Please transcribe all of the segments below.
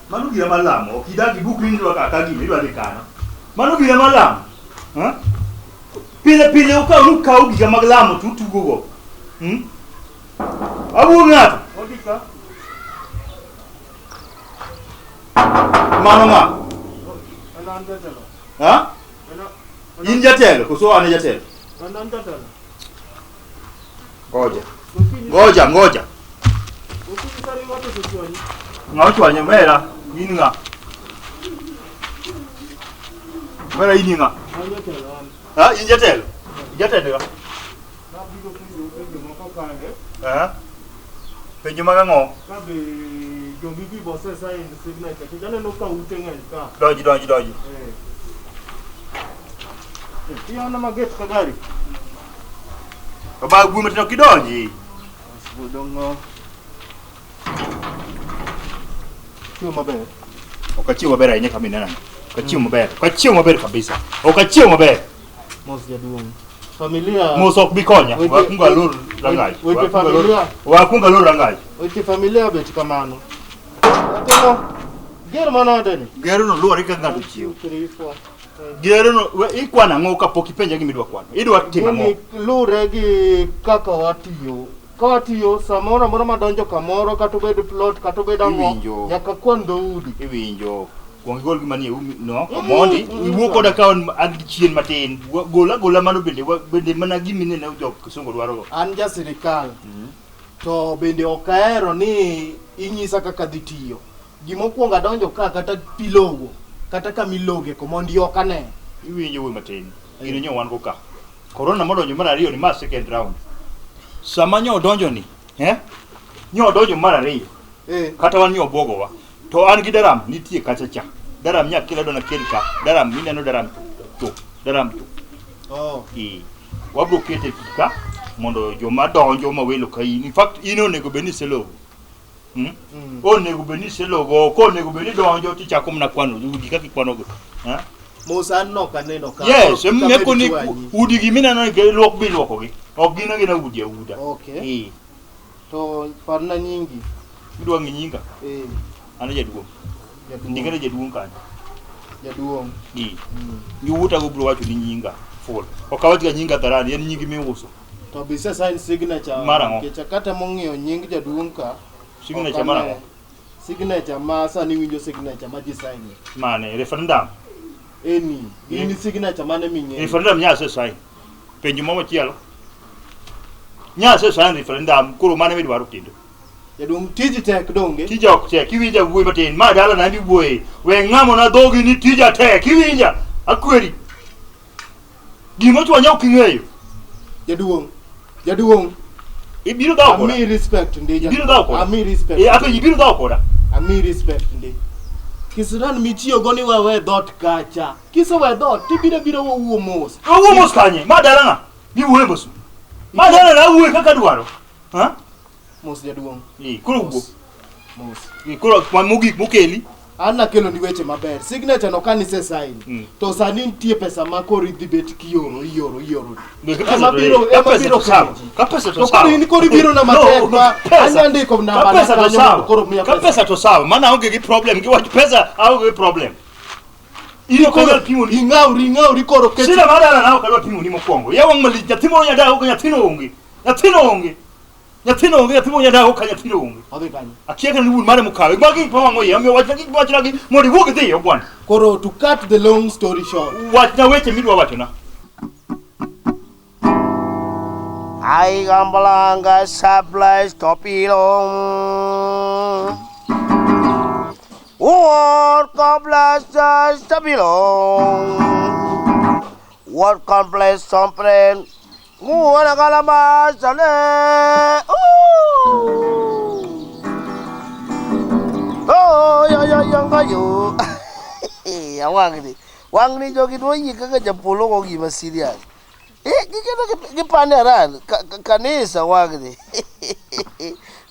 Manugira malamo, kidagi buku ini dua kakak gini dua dekana. Manugira malamo, ha? Pile ukau giga maglamo tu gogo. Abu ngat. Odika. Manoma. Ananda jalo. Ha? Inja telo, kuso ane jatelo. Ananda jalo. Ngoja. Ukisari watu sosioni. Ngawachwanya mera, ini nga. Mera ini nga. Ha, inja telo. Jatelo. Penjo magango. Kabe jongi bi bossa sai in signature. Kijana no ka utenga ka. Doji. Pia na maget kagari. Baba guma tino kidonji. Budongo. Chiu maber. Okachiu maber ainya kamina nani. Okachiu maber kabisa. Okachiu maber. Mos jaduong. Familia Mosok bikonya. Wakunga lur rangai. Wete familia. Wakunga lur rangai. Wete familia bet kamano. Atemo. Ger manade ni. Geru no lur ika ngadu chiu. 3 4. Geru no ikwana ngoka poki penja gimidwa kwana. Idwa tima ngo. Ni lure gi kaka watiyo. Kawatiyo samora mora madonjo kamoro katobed plot katobed ango. Nyaka kondo udi. Iwinjo. Kuongi gol gimani no komondi iwuoko da kaon an chien matin gola mano bende mana gimine ne jok songo dwaro an ja sirikal to bende okaero ni inyisa kaka dhitiyo gimokuonga donjo ka kata pilogo kata kamiloge komondi okane iwinjo we matin gino nyo wan go ka corona modonjo mar ariyo ni ma second round sama nyo donjo ni nyo donjo mar ariyo kata wan nyo bogowa to an gi daram nitie kacha cha daram nya kila dona kelka daram mineno daram to wabro kete kika mondo joma donjo ma welo kai in fact ino nego beni selo o nego beni selo go ko nego beni donjo ti chako mna kwano udi kaki kwano go Musa no kaneno ka yes meko ni udi gi mineno ge lok bi loko gi ogina gina udi uda okay to parna nyingi idwa nyinga ana jaduong. Ndikane jaduong kan. Jaduong. Yuta go bro wacho ni nyinga full. Okawati ga nyinga tarani en nyingi miuso. To bisa sign signature kecha kata mongiyo nying jaduong ka. Signature marango. Signature ma sani winjo signature ma ji sign. Mane referendum. Ini signature mane minye. Referendum nya se sign. Penjo momo chielo. Nya se sign referendum kuro mane mi dwaro tindo. Jadung tiji tek donge. Tija ok tek, kiwinja wuoyi matin, ma dala na ndi wuoyi. We ng'amo na dhogi ni tija tek, kiwinja? Akweri. Gima chwanya ok ing'eyo. Jaduong. Ibiro dhaw koda. Ami respect ndi jaduong. Ibiro dhaw koda. Ami respect. Ato ibiro dhaw koda. Ami respect ndi. Kisiran mitiyo goni wewe dot kacha. Kisa we dot, tibiro wuo mos. Wuo mos kanye, ma dala nga. Bi wuoyi mos. Ma dala na wuoyi kaka dwaro. Ha? Mos jaduong. Kuro go. Mos. Kuro kwa mogik mokeli. Anna kelo ni weche maber. Signature no kanise sign. To sani nitie pesa ma kori dhi bet kioro. Mabiro kapesa to sawa. Ni kori biro na matek ma anya ndiko na bana kanyo koro mia pesa. Kapesa to sawa. Mana onge gi problem gi wach pesa aonge gi problem. Iyo ko pimo ni ing'auri koro kechi. Sina madala na okalo pimo ni mokwongo. Ya wang mali nyatimo nya dawo ko nyatino onge. Nyatino onge nyatimo nya dawo ka nyatino onge. Odhi kanyo. Akieka ni wul mare mukawe. Magi pa wango ye amiyo wach lagi modi wuok dhi ogwan. Koro to cut the long story short. Wach na weche midwa wacho na. Ai gambalanga supplies topilong. What complex topilong. What complex sompren. Muana kalama sale. Oh yo. Wangni jogi doyi kaka Japolo ko gima serious. Gikena gipaneran kanisa wangni.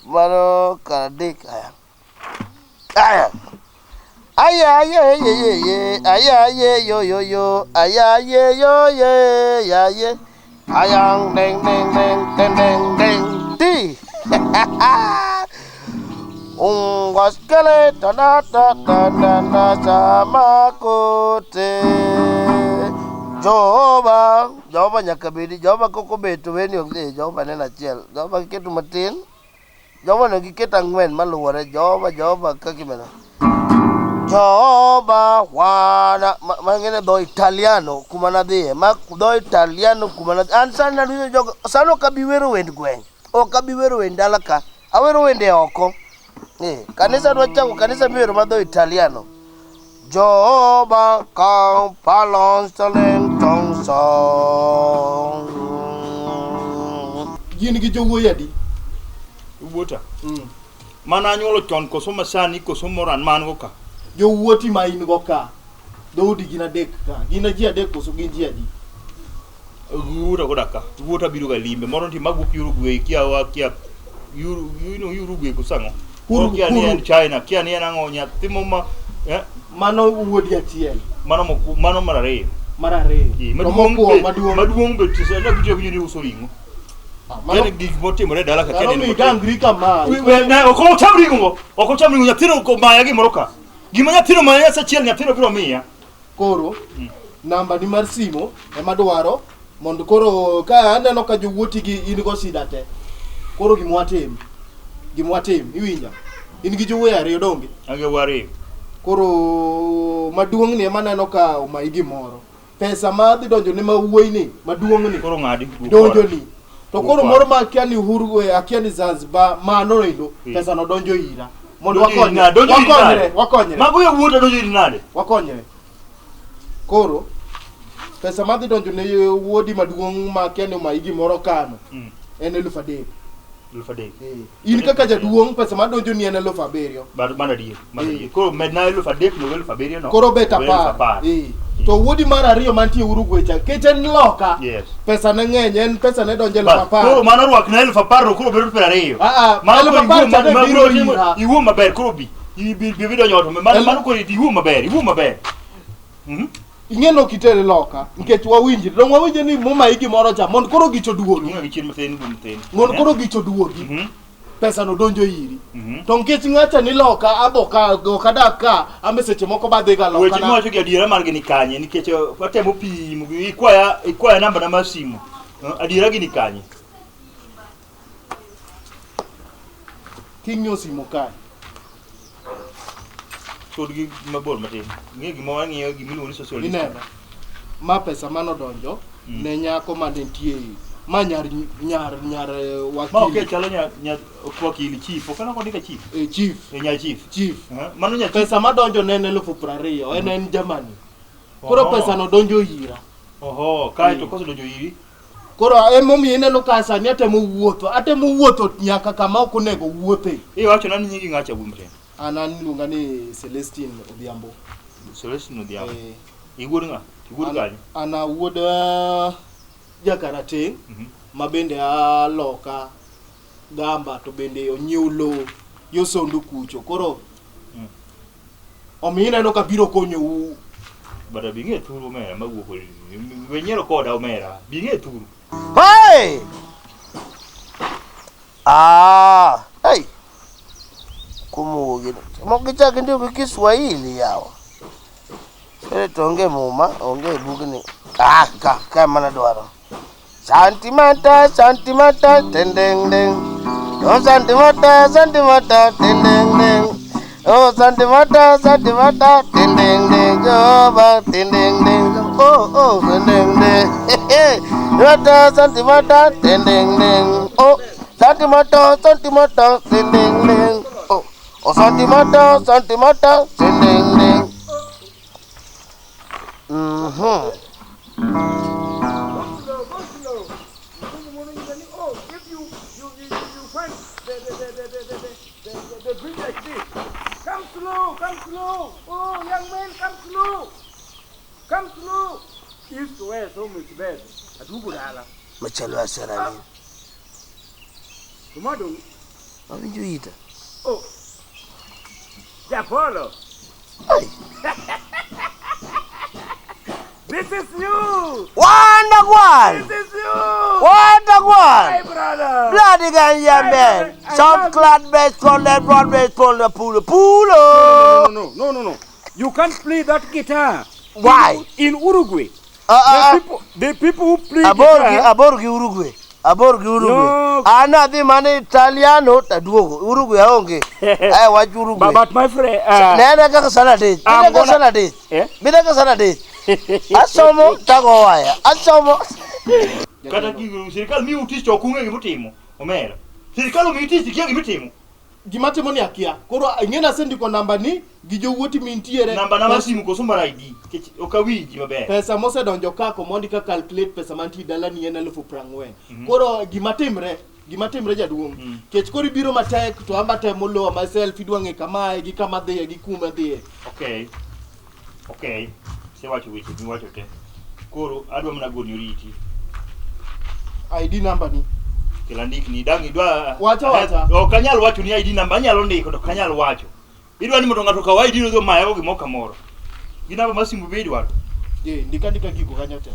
Mano kadik aya. Aya yo. ayang ding ding ding ding ding ding di. Ungwaskele tada tada sama kote. Joba nyakabidi joba koko beto weni onge joba nena chiel joba ketu matin joba no giketa ngwen maluore joba kakimena joba wana mangene do italiano kumana dhie do italiano kumana ansana duyo jogo sano kabiwero wend gweng o kabiwero wend dalaka awero wende oko kanisa dwachako kanisa biwero ma do italiano Joba kau palon staleng tong song. Gini gi jowo yadi. Wuota. Mana nyolo ton ko soma sani ko somoran man go ka. Jowuoti ma in go ka. Dodi gina dek ka. Gina ji adek ko so gin ji adi. Wuota go daka. Wuota biru ga limbe. Moron ti magu yuru gwe kia wa kia yuru yuru gwe ko sango. Kia ni en China, kia ni en angonya timo ma mano wuodi achiel mano marare maduong be tisa na video ni usoringo yani gig motimore dala ka kene ni gangri kama we na oko chamringo nyatiro ko maya gi moroka gima nyatiro maya sa chiel nyatiro biro miya koro namba ni mar simo e madwaro mondo koro ka aneno ka jowuoti gi in go sidate koro gimwatim iwinja in gi jowe ariyo donge age wari koro maduong ni maneno ka omaigi moro pesa ma dhi donjo ne mawuoyi ni maduong ni koro ngadi donjo ni to koro moro ma kia ni Uhuru akia ni Zanzibar mano ilo pesa no donjo ira mondo wakonyre mago ya wuoda donjo ira nade wakonyre koro pesa ma dhi donjo ne wuodi maduong ma kia ni omaigi moro kano en 3,000 in kaka jaduong pesa ma donjo ni en 7,000 mana die koro medna 3,000 no 7,000 no koro beta par to wuodi mar ariyo mantie Uruguay cha kechen loka pesa ne ngeny en pesa ne donjo 10,000 koro mana ruak na 10,000 no koro bedo 2,000 mana 10,000 biro iwu maber koro bi video nyoto mana koro iwu maber ingeno kitere loka nikech wawinji dong wawinje ni moma igi moro cha mon koro gicho duogi mon koro gicho duogi pesa no donjo iri to nikech ngacha ni loka aboka go kadaka ambe seche moko badhiga loka weche mocho gi adiera mar gi ni kanye nikech watemo pimo ikwaya namba na masimu adiera gi ni kanye kinyo simo kai kodgi mabor matin ngegi mo ngiyo gi miluongo ni social distance ma pesa mano donjo ne nyako manentie ma nyar wakili ma okay chalo nya wakili chief okana ko ndika chief chief nya chief mano nya pesa ma donjo ne 20,000 en Germany koro pesa no donjo ira kai to koso donjo iri koro emomi ineno ka sani atemo wuotho nyaka kama ok onego wuothe wacho nani nyingi ngacha bumre anan lunga ni Celestine Odhiambo igwur gani ana wuoda jakarateng mabende aloka gamba to bende onyiulo yosondu kucho koro omina no kabiro konyo u bada binge turu mera mawuoko wenyero koda omera binge turu hey hey kumugi mogicha ndio Kiswahili yao ele tonge muma onge bugni ka mana dwaro santimata tendeng deng no santimata tendeng deng oh santimata tendeng deng joba tendeng deng oh tendeng deng rata santimata tendeng deng oh santimata tendeng deng oh santimata tendeng deng the bridge like this. Come slow. Oh, young man, come slow. Used to wear so much bed. At Ugudala. Machalo asarani. Tomato. What did you eat? Oh, Japolo. This is you. Wonderful. This is you. What? brother. Bloody gang, yeah, man. South clad best from that broad best from the pool. No. You can't play that guitar. Why? In Uruguay. The people who play Aborgi Uruguay. No. Ana di mane Italiano taduogo. Uruguay aonge. I watch Uruguay. But my friend, nena ka sana date. Bida ka sana date. Asomo tago waya. Asomo. Kata kigu serikali mi utisi chokunge ngimutimo. Omera. Serikali mi utisi kiangi mutimo. Gimatimo ni akia. Koro ngena sendi kwa namba ni gijo wuoti mintiere. Namba simu ko somara ID. Okawiji maber. Pesa mose donjo kako mondi ka calculate pesa manti dala ni ena 40,000. Koro gimatimre jaduong. Kech kori biro matek to amba temo lo myself idwange kamae gi kama dhiye gi kuma dhiye. Okay. Se wacho weche mi wacho te. Koro adwa mna goni riti. ID number ni. Kila ndiki ni dangi dwa. Wacha. Okanyal wacho ni ID number anyalo ndiko to kanyal wacho. Idwa ni moto ngato kawaida iro mayo gi moka moro. Ginaba masimu bedi wato. Ndika giko kanyote.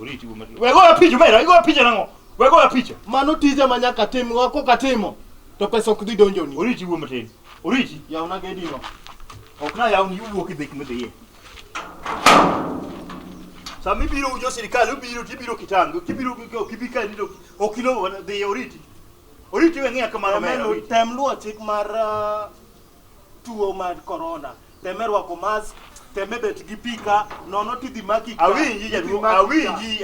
Oriti umati. Wego ya picha mera, wego ya picha nango. Wego ya picha. Mano tije manyaka timo wako katimo. To pesa okdhi donjo ni. Oriti umati. Oriti ya una gedi no. Okna ya uni yuwo kidhik medhiye. Sami biro ujo serikali ubiro tibiro kitango, kibika ndido okilo dhiye oriti. Oriti wengia kamano mera. Tem luo chik mar tuo mar corona. Temerwa ko mask, temebet gi pika, nono tidhi maki. Awinji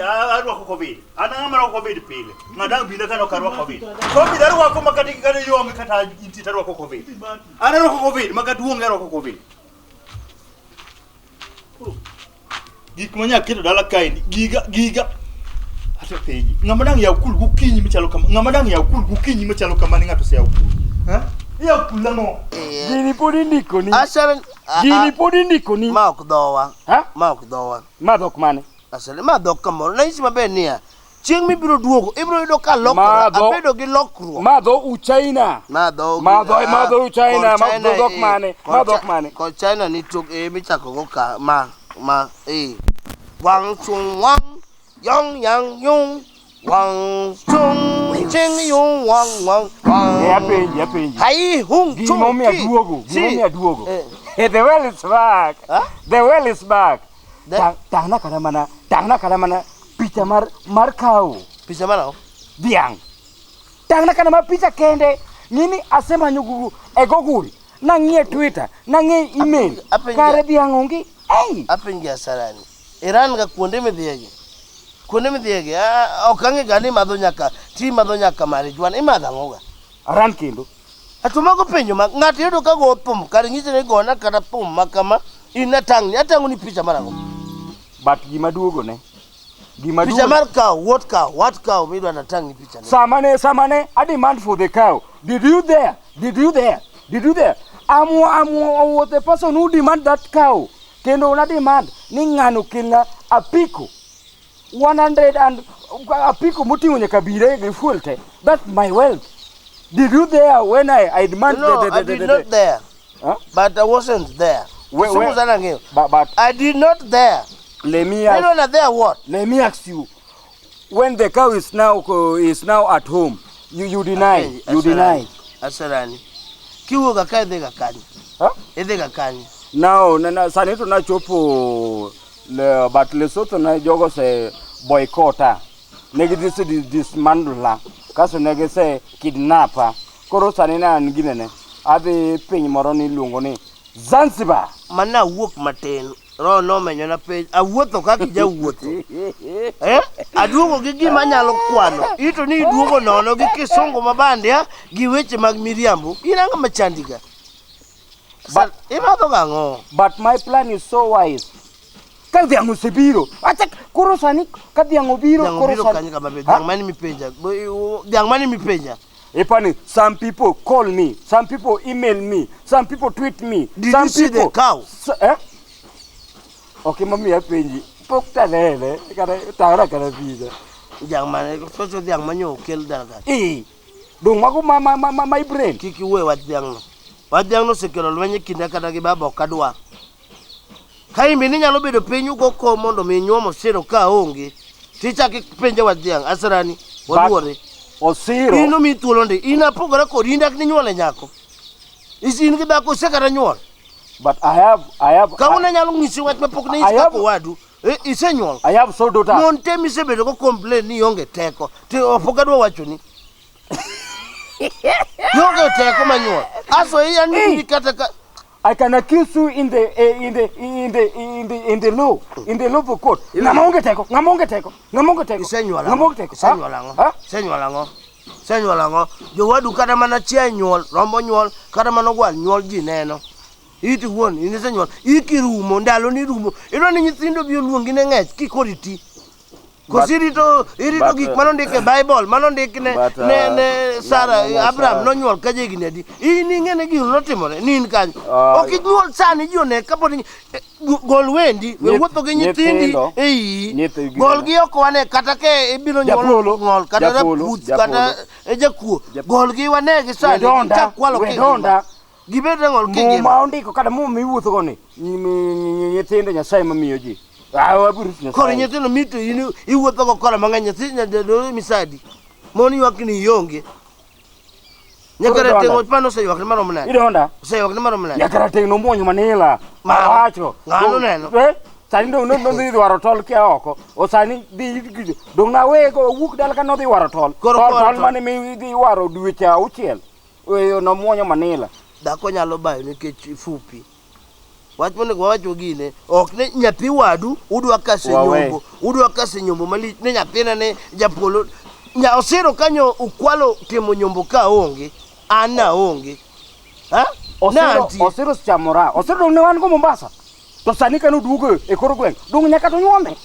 adwa ko covid. Ana ngama ko covid pile. Ngadang bile kana karwa covid. Covid arwa ko makati kana yonge kata inti tarwa ko covid. Ana ro ko covid makati wonge ro ko covid. Gik manya keto dala kaini giga ate peji. Ngama dang ya kul gukinyi michalo kama. Ngama dang ya kul gukinyi michalo kama ngato se ya kul. Ha? Ya kula no. Gini podi ndiko ni. Asal Gini podi ndiko ni. Ma ok dowa. Ha? Ma ok dowa. Ma dok mane? Asal ma dok kamoro. Na isi maber niya. Chieng mi biro duogo, ibiro yudo ka lokra, abedo gi lokruok. Ma do u China. Ma do u China, ma do dok mane? Ma dok mane? Ko China ni tok michako go ka wang chung wang yang yang yung wang chung ching yung wang. Ya penji. Hai hung chung. Gimo mi aduogo. The well is back. The well is back. Tangna kada mana picha mar kau. Picha mana? Dhiang. Tangna kada ma picha kende. Nini asema nyugu Google. Nangie Twitter, nangie email. Kare Dhiang ongi. Hey. Apenja sarani. Iran ga kuonde midhiege. Okange gani madho nyaka marijuana imadha ngoga. Aran kendo. Atumago penjo ng'ato yudo ka go thum kar ng'ise ne gona kata thum makama atango ni picha marango. But gima duogo ne. Picha mar cow, what cow midwa natang ni picha ne. Samane, I demand for the cow. Did you there? I'm the person who demand that cow. Kendo una demand ni ngano kilna apiko 100 and apiko mutingo nyaka bire gi fuelte. That's my wealth. Did you there when I demand I did not there. Huh? But I wasn't there. But I did not there. Let me ask. I don't know there what. Let me ask you. When the cow is now at home, you deny. Asarani. Kiwo ga kai de ga kani. Huh? Ede ga kani. Now sanito na chopo but Lesotho na jogo se boycota. Negi dismantla. Kaso negi se kidnapper. Koro sanina ngine ne. Ade piny moro ni luongo ni Zanzibar. Mana wuok matin. Ro no menyo na page. Awuotho kaka jawuotho. Aduogo gi gima nyalo kwano. Ito ni duogo nono gi kisungu mabande gi weche mag miriambo. Iranga machandiga. But my plan is so wise. Ka Dhiang osebiro. Acha koro sani ka Dhiang obiro koro sani ka babe Dhiang mani mi penja. Epani, some people call me, some people email me, some people tweet me. Did you see the cow? Okay, mami ya penji. Pokta lele, tara kana vida. Dhiang mani, so Dhiang manyo kel daga. Dong mago my brain. Kiki we wat Dhiang no. Wat Dhiang no sekelo lwenye kinda kata gi baba kadwa. Kaimbe ni nyalo bedo piny ugo ko mondo mi nyuomo siro ka onge. Tichaki penje wa Dhiang asrani waluore. Osiro. Ino mi thuolo ndi. Ina pogore kod indak ni nyuole nyako. Isin gi dhako sekara nyuol. But I have. Kauna nyalo ngisi wach mapok ne isako wadu. Isenyuol. I have so daughter. Mon temi sebedo ko complain ni onge teko. Ti opogadwa wacho ni. Yonge teko manyuol. Aso iya ni kata I can accuse you in the law, in the law of court. Ngamonge teko. Senyuolango. Jowadu kata mana chia nyuol, rombo nyuol, kata mana gwal nyuol ji neno. Iti wuon, ini senyuol. Iki rumo, ndalo ni rumo. Ino ni nyithindo biyo luongi ne ng'ech kikoriti. Kosirito gik manondike Bible, manondike ne Sarah, Abraham nonyuol ka jegi nedi. Ini ng'ene gino notimore, nin kanyo. Ok inyuol sani ji one kaponi gol wendi, wuotho gi nyithindi gol gi oko wane kata ke ibiro nyuol ng'ol kata raputh kata jakuo. Gol gi wane gi sani chakwalo wedonda gibede ng'ol kigima. Muma ondiko kata muma miwuotho go ni nyithindo Nyasaye mamiyo ji. Koro nyithindo mito iwuotho go kola mang'eny nyithindo misadi. Mon ywak ni yonge. Nyakara tengo pano se ywak ni marom nade. Idonda. Se ywak ni marom nade. Nyakara tengo muonyo manila. Mawacho. Ngano neno. Sani no dhi waro tol kia oko. O sani dhi dong na wego wuok dala ka no dhi waro tol. Tol mane mi dhi waro dweche auchiel. Weyo no muonyo manila. Dhako nyalo bayo nikech fupi. Wach monego wawacho gine, ok ne nyathi wadu udwa kase nyombo malich ne nyathina ne Japolo osiro kanyo Okwalo timo nyombo ka onge an na onge. Ha? Osiro chamora. Osiro dong ne wan go Mombasa. To sani kanu duogo e kor gweng. Dong nyaka to nyuome.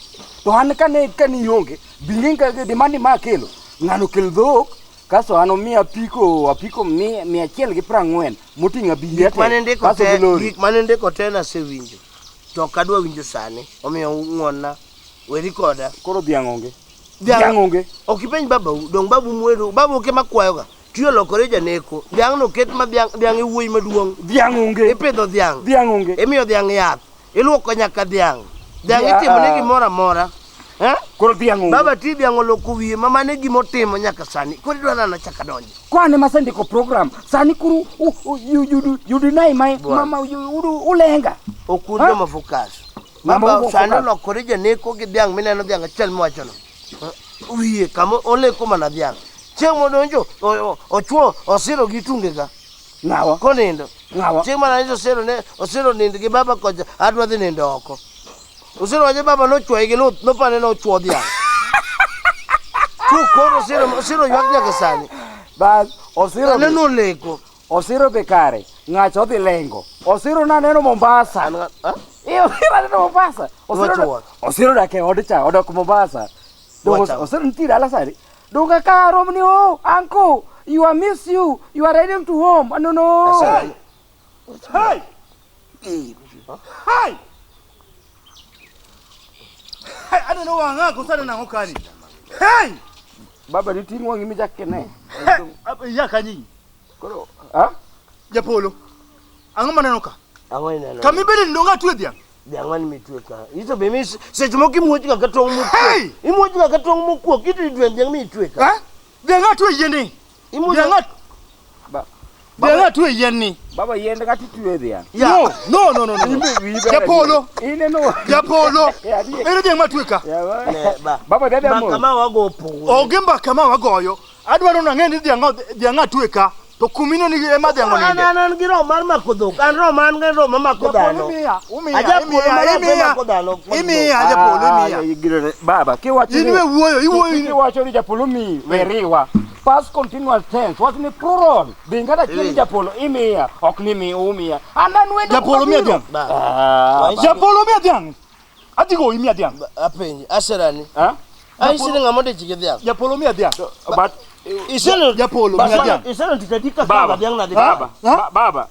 To an kani onge bilinga demandi ma kelo. Ngano kel dhok kaso ano mi apiko 140 motinga bilia te gik manende ko tena se winjo to kadwa winjo sani omiyo ng'onna weri koda koro Dhiang onge okipeny babu dong babu mweru babu ke makwayo ga tiyo lokore janeko Dhiang no ket ma Dhiang iwuoyi maduong' Dhiang onge ipidho Dhiang onge imiyo Dhiang yath iluoko nyaka Dhiang itimo ne gimoro amora. Koro Dhiang onge. Baba ti Dhiang oloko wiye mamane gimotimo nyaka sani. Koro idwara na chaka donje. Kwane masendiko program. Sani kuru you deny my mama ulenga. Okundo mafukas. Baba sani olokore janeko gi Dhiang mineno Dhiang achiel mwacho no. Wiye kamo oleko mana Dhiang. Chieng' modonjo ochuo osiro gi tunge ga. Ngawa. Konindo. Ngawa. Chieng' mana osiro nindo gi baba koja adwa dhi nindo oko. Osiro waje baba no chwe gi no pane no chuo Dhiang. Tu koro osiro ywak nyaka sani. Bas osiro no leko. Osiro bekare. Ngacho dhi lengo. Osiro na neno Mombasa. Osiro neno Mombasa. Osiro dake odcha odok Mombasa. Osiro ntira ala sari. Donga karo mni uncle, I miss you. You are ready to home. No. Hey. Hey. I don't know wanga kusana na ngokani. Hey! Baba ni tingo ngimi jakene. Ya kanyi. Koro, Japolo. Anga manenoka. Anga ina. Kami bele ndonga tuwe Dhiang. Dhiang ni mitweka. Hizo bemi se tumoki muoji ka katong mukwo. Imuoji ka katong mukwo kitu Dhiang mi tweka. Dhiang tuwe yeni. Dhiang Dhiang tuwe yeni. Baba yende ngati tuwe Dhiang. No. Japolo. Ine no. Japolo. Ere Dhiang matweka. Baba dada mo. Kama wago po. Ogemba kama wagoyo. Adwaro na ngeni Dhiang atweka. To kumino ni ema Dhiang oninde. An giro mar makodhok. An ro man ngero mama kodano. Imiya Japolo. Baba kiwacho. Inwe wuoyo. Kiwacho ni Japolo mi weriwa. Past continuous tense. What ni plural? Bingada chini Japolo imiya. Okni mi umiya. Anan wendo. Japolo mi Dhiang. Japolo mi Dhiang. Adigo imiya Dhiang. Apenji aserani. Ai sini ngamode chike Dhiang. Japolo mi Dhiang. But iselo Japolo mi Dhiang. Iselo titadika baba Dhiang na Baba.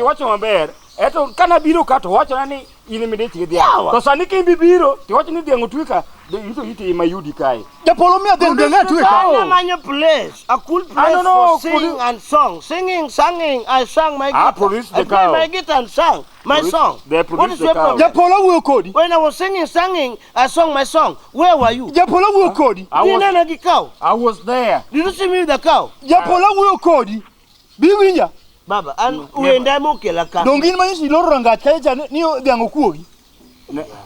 Wacho maber. Eto kana biro kato wacho nani ini mi de ti Dhiang. To sani ki bibiro, ti wach ni Dhiang otwika, ito iti mayudi kai. Japolo mi Dhiang Dhiang atwika. I manyo place, a cool place for singing and song. Singing, I sang my guitar. I played my guitar and sang my song. What is your problem? Japolo will code. When I was singing, I sang my song. Where were you? Japolo will code. I was there. Did you see me with the cow? Japolo will code. Biwinya. Baba, and uenda mukela ka. Dongin man si loro ranga kaja ni Dhiang okuogi.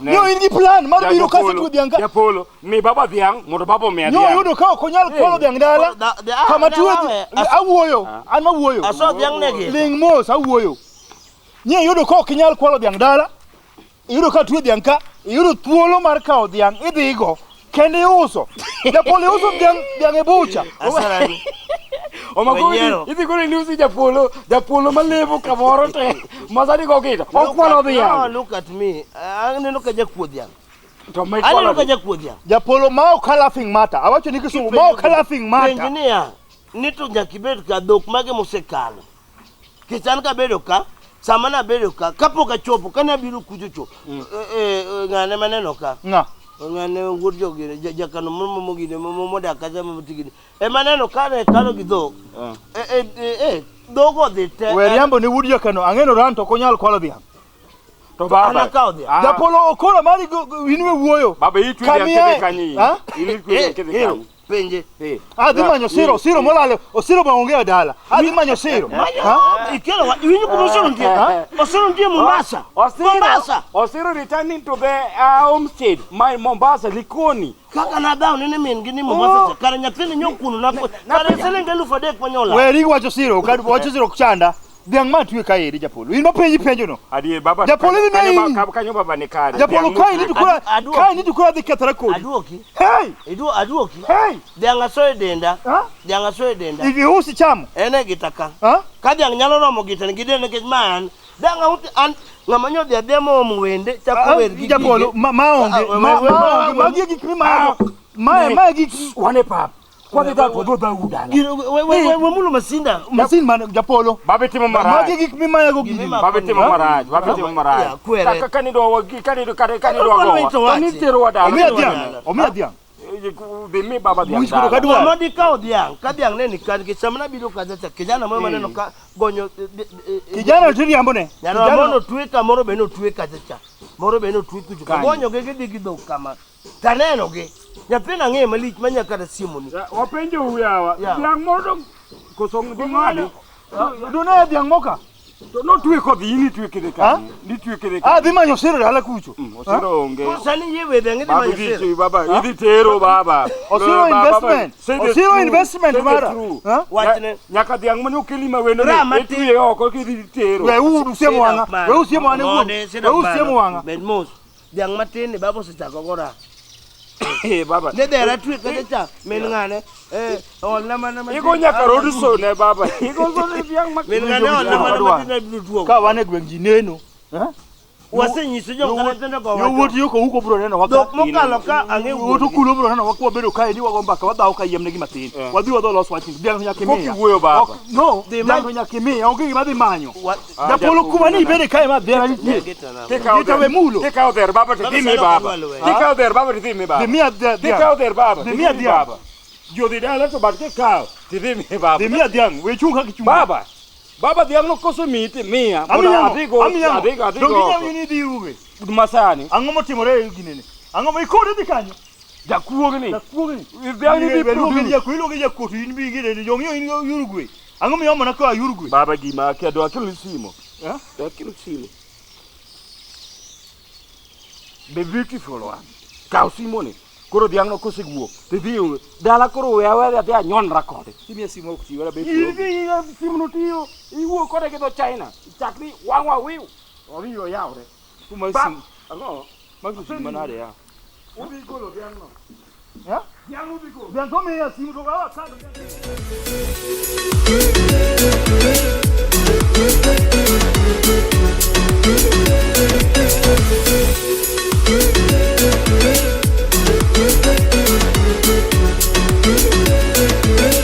Yo ingi plan mar biro kase tu Dhiang. Japolo, mi baba Dhiang, modo baba me Dhiang. Yo yudo ka konyal kwalo Dhiang dala. Kama tuwe awuoyo, an mawuoyo. Aso Dhiang negi. Ling mos awuoyo. Nye yudo ka konyal kwalo Dhiang dala. Yudo ka tuwe Dhiang ka, yudo thuolo mar kao Dhiang idhi go. Kende uso. Japolo uso Dhiang e bucha. Asarani. Iti kore niusi Japolo malevo kamoro te. Masani go kita. Okwalo Dhiang. No, look at me. I look at Dhiang. To make I look at Dhiang. Japolo mau laughing matter. Awacho ni kisumu mau laughing matter. Engineer, nito nyakibet ka dok mage mosekalo. Kichan ka bedo ka, samana bedo ka, kapo ka chopo kana biru kujucho. Ngane maneno ka. Nga. Ngane ngurjo gine jakano momo gine momo da kaza matigine. Maneno kana kalo gidok. Dogo de te. Weriambo ni wurjo kano angeno ranto konyal kwalo Dhiang. To baba. Ana kao Dhiang. Japolo okola mari inwe wuoyo. Baba itu Dhiang kede kanyi. Ini kede kanyi. Penje. Dimanyo siro molale, o siro baongea dala. Dimanyo siro. Ikelo winyu kumosoro ndiye. Osoro ndiye Mombasa. Mombasa. Osiro returning to the homestead. My Mombasa Likoni. Kaka na dawo nene men gini Mombasa. Kara nyapene nyokunu na kara selenge lufa de kwanyola. Weri wacho siro, wacho siro kuchanda. Dhiang matwe kaeri Japolo. In mapenji penjo no. Adi baba. Japolo ni nai. Kanyo baba ne kare. Japolo kai ni tukura de ketara kodi. Aduoki. Hey. Aduoki. Hey. Dhiang asoe denda. Dhiang asoe denda. Ivi husi chamo. Ene gitaka. Ka Dhiang nyalo romo gitane gidene ke man. Dhiang auti an ngamanyo dia demo mwende chakuwer gigi. Japolo maonge. Magi gikri ma gikri. Wane pap. Kwa dida to do da udala. We mulu masinda. Masin man Japolo. Babe timo maraj. Magi gikri ma yago gigi. Babe timo maraj. Kani do go. Kani tero wada. Omia Dhiang. De me baba Dhiang. Muisko kadua. Modi kao Dhiang. Ka Dhiang neni kan ke samana bilo ka jacha. Kijana mwe maneno ka gonyo. Kijana tiri ambone. Nyano mono tuika moro beno tuika jacha. Moro beno tuiku juka. Gonyo gege digido kama. Taneno ge. Nyapena nge malich manya kada simoni. Wapenjo huyawa. Dhiang modo kosong dingale. Dona Dhiang moka. No tuwe ko dini tuwe kede kan. Ni tuwe kede kan. Dimanyo siro hala kucho. Osiro onge. Sani yewe de ngedi manyo siro. Baba, idi tero baba. Osiro investment mara. Watine. Nyaka Dhiang manyo kelima weno ne. Tuwe oko kidi tero. We usiemo wanga. We usiemo ane wu. We usiemo wanga. Bedmos. Dhiang matene babo sitakogora. Baba. Ne dera tuwe kajacha menngane. Nama. Iko nyaka rodu so ne baba. Iko so ne Dhiang makene. Menngane nama tina blutuo. Ka wane gwengi neno. Wasenyiso jo kana tena kwa. Yo woti yoko huko bro neno waka. Dok mokalo ka ange woto kulo bro neno wakwa bedo kai ni wagomba ka wadao ka yemne gi matin. Wadhi wado los wachin. Dhiang nyaka me. Koki wuoyo baba. No, Dhiang nyaka me. Onge gi madhi manyo. Japolo kuma ni bede kai ma dera ni. Kita we mulo. Take out there baba to me baba. Take out there baba to me baba. Take out there baba. De mia Dhiang. Yo de dala to barke ka. To me baba. De mia Dhiang. We chunga ki chunga. Baba Dhiang no koso miti mia. Adigo. Adigo. You need you. Masani. Angomo timore ginene. Angomo ikode dikanyo. Jakuogni. Dhiang ni belugi ya kuilo ya kotu inbi gine yomyo in Uruguay. Angomo yomo na kwa Uruguay. Baba gima ke do akilu simo. Do akilu simo. Be beautiful one. Kau simone. Koro Dhiang no kosi guo. Te dio dala koro wewe ya nyon rakode. Timia simo kuti wala be. Ibi simo no tio. Iwo kore ke do China. Chakri wangwa wiu. Oriyo yaure. Kuma sim. Ango. Magu manade ya. Ubi golo Dhiang no. Dhiang ubi golo. Dhiang come ya simo to ga.